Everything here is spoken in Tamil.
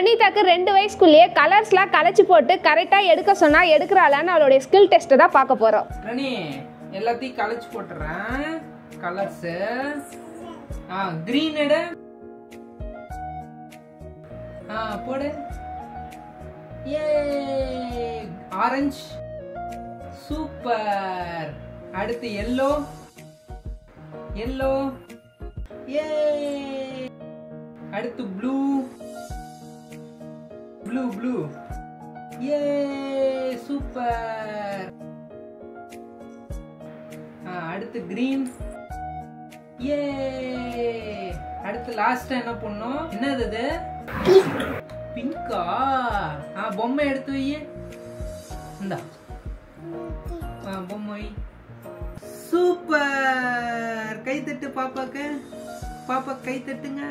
பிரணீதாக்கு 2 வயசுக்குள்ளேயே கலர்ஸ்லாம் கலைச்சி போட்டு கரெக்டாக எடுக்க சொன்னால் எடுக்கிறாளான்னு அவளுடைய ஸ்கில் டெஸ்ட்டை தான் பார்க்க போகிறோம். பிரணி எல்லாத்தையும் கலைச்சி போட்டுறேன். கலர்ஸு கிரீன் எடு. போடு. ஏ ஆரஞ்சு. சூப்பர். அடுத்து எல்லோ. எல்லோ. ஏ அடுத்து ப்ளூ. Blue blue. ஏ சூப்பர். அடுத்து கிரீன். ஏ அடுத்து லாஸ்ட் என்ன பண்ணோம்? என்னது இது? பிங்கா. பொம்மை எடுத்து வை. இந்தா பொம்மை வை. சூப்பர். கை தட்டு பாப்பாக்கு. பாப்பா கை தட்டுங்க.